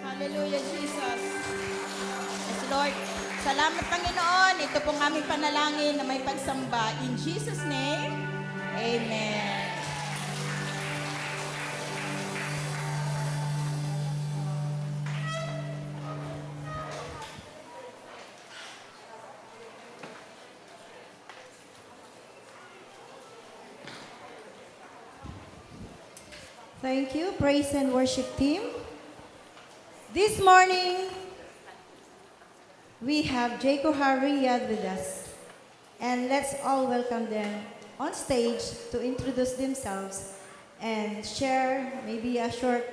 Hallelujah, Jesus. Yes, Lord. Salamat, Panginoon. Ito pong aming panalangin na may pagsamba. In Jesus' name, Amen. Thank you, praise and worship team. This morning, we have Jacob Hariyad with us. And let's all welcome them on stage to introduce themselves and share maybe a short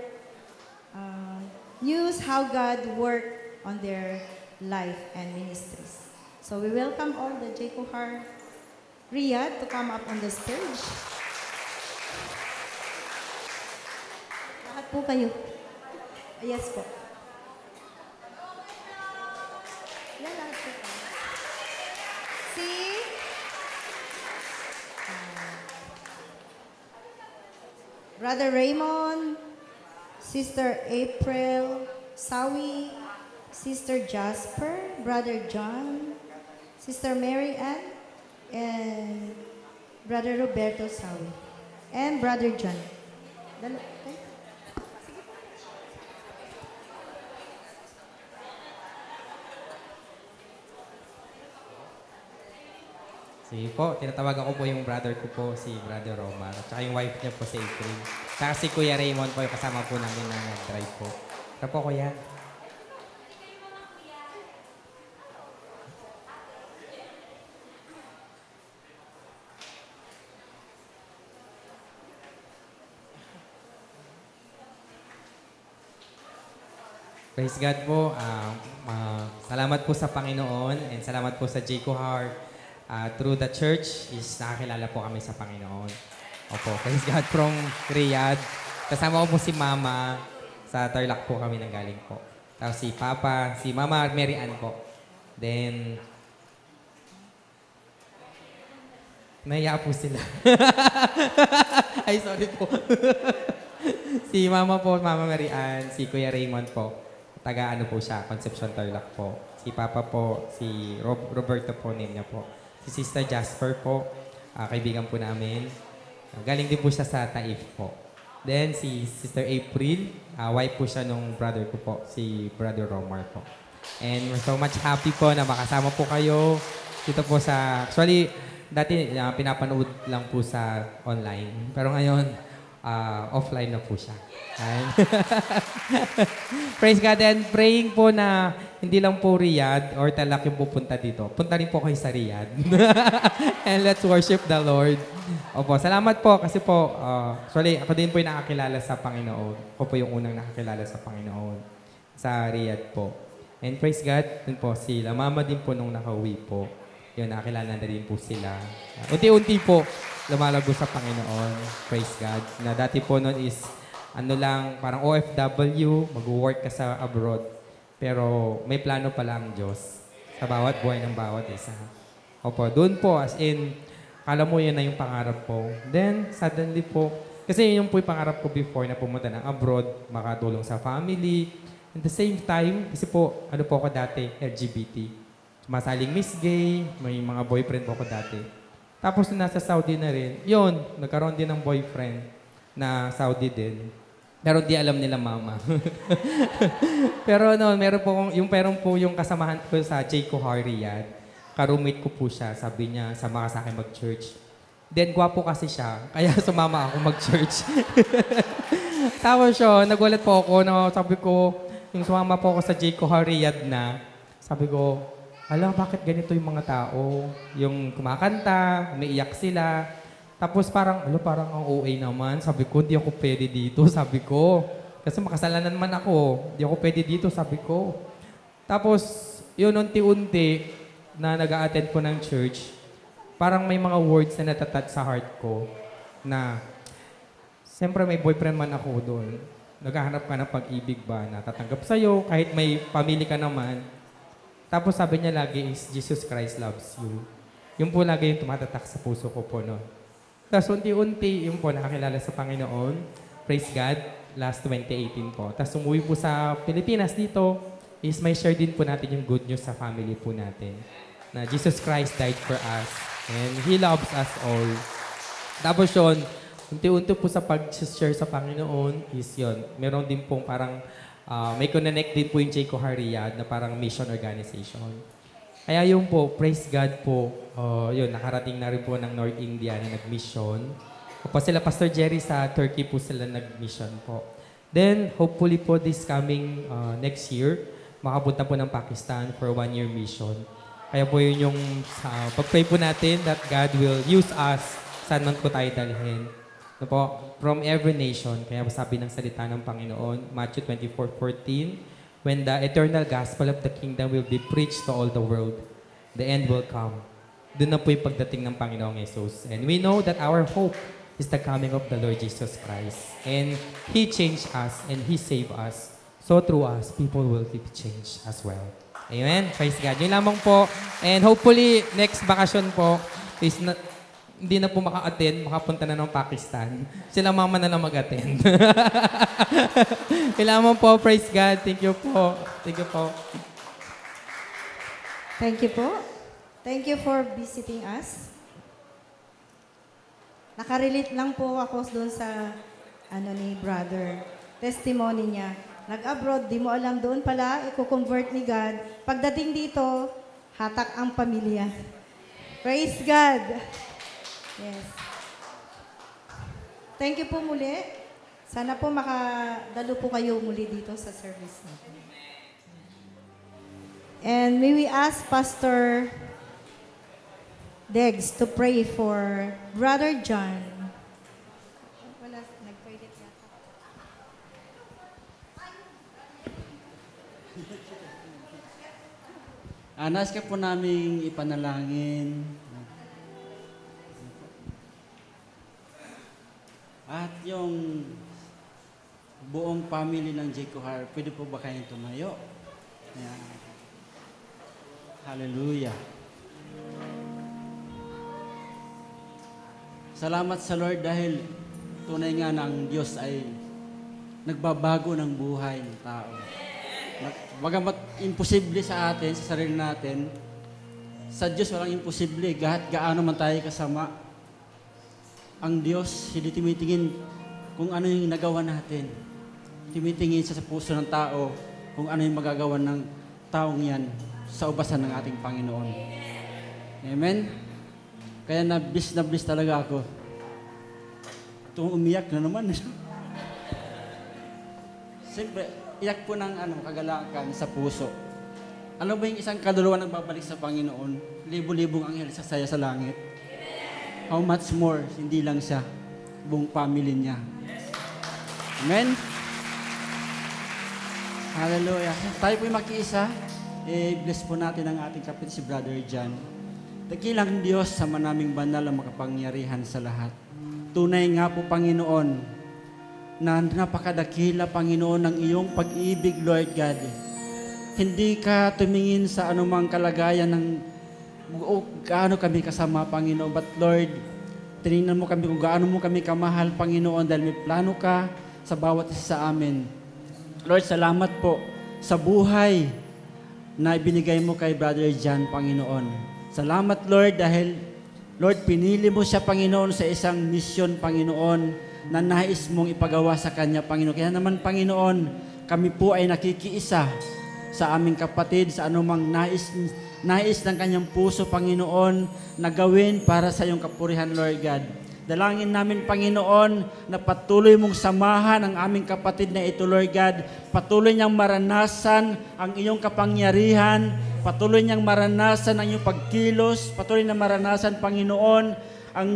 news how God worked on their life and ministries. So we welcome all the Jacob Hariyad to come up on the stage. Lahat po kayo. Yes po. Yan lahat po kayo. Si Brother Raymond, Sister April, Sawi, Sister Jasper, Brother John, Sister Mary Ann, and Brother Roberto Sawi, and Brother John. Okay? Sige po, tinatawagan ko po yung brother ko po, si Brother Romar. At saka yung wife niya po, si April. Saka si Kuya Raymond po, yung kasama po namin na nag-drive po. Ito po, Kuya. Praise God po. Salamat po sa Panginoon and salamat po sa Jaco Heart. Through the church is nakakilala po kami sa Panginoon. Opo, praise God from Riyadh. Kasama ko po si Mama. Sa Tarlac po kami nanggaling po. Tapos si Papa, si Mama Mary Ann po. Then, nahiya po sila. Ay, sorry po. Si Mama po, Mama Mary Ann, si Kuya Raymond po. Taga ano po siya, Concepcion Tarlac po. Si Papa po, si Roberto po, name niya po. Si Sister Jasper po, kaibigan po namin. Galing din po siya sa Taif po. Then si Sister April, wife po siya nung brother ko po, si Brother Romar po. And we're so much happy po na makasama po kayo dito po sa, actually, dati pinapanood lang po sa online. Pero ngayon, offline na po siya. Praise God and praying po na hindi lang po Riyadh or Tarlac yung pupunta dito. Punta rin po kayo sa Riyadh. And let's worship the Lord. Opo, salamat po kasi po, actually, ako din po yung nakakilala sa Panginoon. Ako po yung unang nakakilala sa Panginoon sa Riyadh po. And praise God, din po sila. Mama din po nung nakauwi po. Yun, nakakilala na din po sila. Unti-unti po, lumalago sa Panginoon. Praise God. Na dati po noon is, ano lang, parang OFW, mag-work ka sa abroad. Pero may plano pala ang Diyos sa bawat buhay ng bawat isa. Opo, doon po, as in, kala mo yun na yung pangarap ko. Then, suddenly po, kasi yun po yung pangarap ko before na pumunta ng abroad, makatulong sa family. At the same time, kasi po, ano po ako dati, LGBT. Masaling Miss Gay, may mga boyfriend po ako dati. Tapos nasa Saudi na rin, yun, nagkaroon din ng boyfriend na Saudi din. Pero di alam nila mama. Pero no, meron po yung kasamahan ko sa Jaco Hariyad. Ka-roommate ko po siya, sabi niya, sama ka sa akin mag-church. Then, gwapo kasi siya, kaya sumama ako mag-church. Tapos siya, nagulat po ako, no, sabi ko, yung sumama po ako sa Jaco Hariyad na, sabi ko, alam, bakit ganito yung mga tao? Yung kumakanta, umiiyak sila. Tapos parang ang OA naman. Sabi ko, hindi ako pwede dito, sabi ko. Kasi makasalanan man ako. Hindi ako pwede dito, sabi ko. Tapos, yun, unti-unti na nag-a-attend po ng church, parang may mga words na natatat sa heart ko na, siyempre may boyfriend man ako doon. Naghahanap ka ng pag-ibig ba na tatanggap sa'yo, kahit may pamilya ka naman. Tapos sabi niya lagi is, Jesus Christ loves you. Yung po lagi yung tumatatak sa puso ko po noon. Tapos unti-unti, yung po nakakilala sa Panginoon. Praise God. last 2018 po. Tapos umuwi po sa Pilipinas dito, is may share din po natin yung good news sa family po natin. Na Jesus Christ died for us and He loves us all. Tapos yun, unti-unti po sa pag-share sa Panginoon is yun. Meron din pong parang, may connect din po yung Jayco Riyadh na parang mission organization. Kaya yun po, praise God po, yun, nakarating na rin po ng North India na nag-mission. Tapos sila Pastor Jerry sa Turkey po sila nag-mission po. Then, hopefully po this coming next year, makapunta po ng Pakistan for 1-year mission. Kaya po yun yung pag-pray po natin that God will use us saan man po tayo dalhin. No po, from every nation. Kaya sabi ng salita ng Panginoon, Matthew 24:14, when the eternal gospel of the kingdom will be preached to all the world, the end will come. Doon na po yung pagdating ng Panginoong Jesus. And we know that our hope is the coming of the Lord Jesus Christ. And He changed us and He saved us. So through us, people will be changed as well. Amen? Praise God. Yun lamang po. And hopefully, next vacation po is hindi na po maka-attend, makapunta na ng Pakistan. Sila mama na lang mag-attend. Kailangan po, praise God. Thank you po. Thank you po. Thank you po. Thank you for visiting us. Nakarelate lang po ako doon sa ni brother. Testimony niya. Nag-abroad, di mo alam doon pala, i-convert ni God. Pagdating dito, hatak ang pamilya. Praise God. Yes. Thank you po muli. Sana po makadalo po kayo muli dito sa service natin. And may we ask Pastor Degs to pray for Brother John. Wala, nag-toilet yata. Nais ka po naming ipanalangin. At yung buong family ng Jayco Har, pwede po ba kayong tumayo? Ayan. Hallelujah. Salamat sa Lord dahil tunay nga ng Diyos ay nagbabago ng buhay ng tao. Bagamat imposible sa atin, sa sarili natin, sa Diyos walang imposible. Kahit gaano man tayo kasama, ang Diyos, hindi tumitingin kung ano yung nagawa natin. Tumitingin siya sa puso ng tao kung ano yung magagawa ng taong yan sa ubasan ng ating Panginoon. Amen? Kaya na bliss talaga ako. Itong umiyak na naman. Siyempre, iyak po ng kagalakan sa puso. Ano ba yung isang kaluluwa nagbabalik sa Panginoon? Libo-libong anghel sa saya sa langit. How much more, hindi lang siya, buong family niya. Amen? Hallelujah. Tayo po'y makiisa. Bless po natin ang ating kapatid si Brother John. Dakilang Diyos sa manaming banal ang makapangyarihan sa lahat. Tunay nga po, Panginoon, na napakadakila, Panginoon, ng iyong pag-ibig, Lord God. Hindi ka tumingin sa anumang kalagayan ng gaano kami kasama, Panginoon. But Lord, tinignan mo kami kung gaano mo kami kamahal, Panginoon, dahil may plano ka sa bawat isa sa amin. Lord, salamat po sa buhay na ibinigay mo kay Brother John, Panginoon. Salamat, Lord, dahil, Lord, pinili mo siya, Panginoon, sa isang mission, Panginoon, na nais mong ipagawa sa kanya, Panginoon. Kaya naman, Panginoon, kami po ay nakikiisa sa aming kapatid, sa anumang nais ng kanyang puso, Panginoon, na gawin para sa iyong kapurihan, Lord God. Dalangin namin, Panginoon, na patuloy mong samahan ang aming kapatid na ito, Lord God. Patuloy niyang maranasan ang iyong kapangyarihan. Patuloy niyang maranasan ang iyong pagkilos. Patuloy na maranasan, Panginoon, ang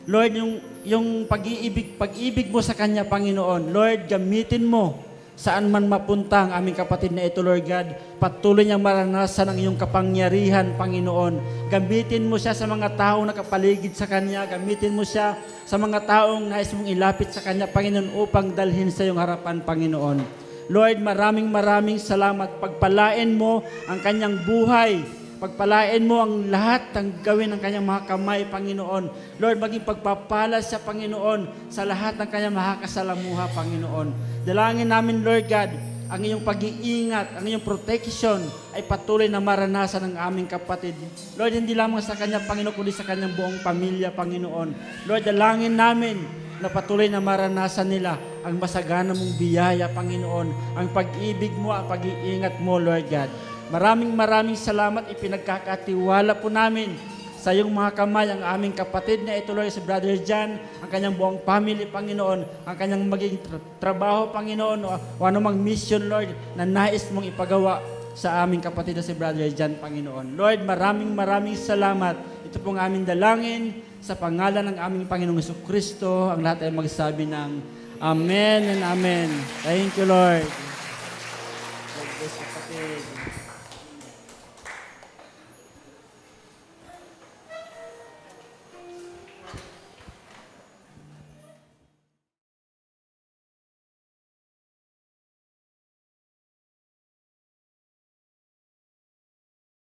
Lord, yung pag-ibig mo sa kanya, Panginoon. Lord, gamitin mo saan man mapunta ang aming kapatid na ito, Lord God. Patuloy niyang maranasan ang iyong kapangyarihan, Panginoon. Gamitin mo siya sa mga taong nakapaligid sa kanya. Gamitin mo siya sa mga taong nais mong ilapit sa kanya, Panginoon, upang dalhin sa iyong harapan, Panginoon. Lord, maraming salamat. Pagpalain mo ang kanyang buhay Pagpalain mo ang lahat ng gawin ng kanyang mga kamay, Panginoon. Lord, maging pagpapala sa Panginoon sa lahat ng kanyang makakasalamuha, Panginoon. Dalangin namin, Lord God, ang iyong pag-iingat, ang iyong protection ay patuloy na maranasan ng aming kapatid. Lord, hindi lamang sa kanya, Panginoon, kundi sa kanyang buong pamilya, Panginoon. Lord, dalangin namin na patuloy na maranasan nila ang masagana mong biyaya, Panginoon, ang pag-ibig mo, ang pag-iingat mo, Lord God. Maraming salamat, ipinagkakatiwala po namin sa iyong mga kamay ang aming kapatid na ito, Lord, si Brother John, ang kanyang buong family, Panginoon, ang kanyang maging trabaho, Panginoon, o anumang mission, Lord, na nais mong ipagawa sa aming kapatid na si Brother John, Panginoon. Lord, maraming salamat. Ito pong aming dalangin sa pangalan ng aming Panginoong Jesucristo. Ang lahat ay magsabi ng Amen and Amen. Thank you, Lord. God bless, kapatid.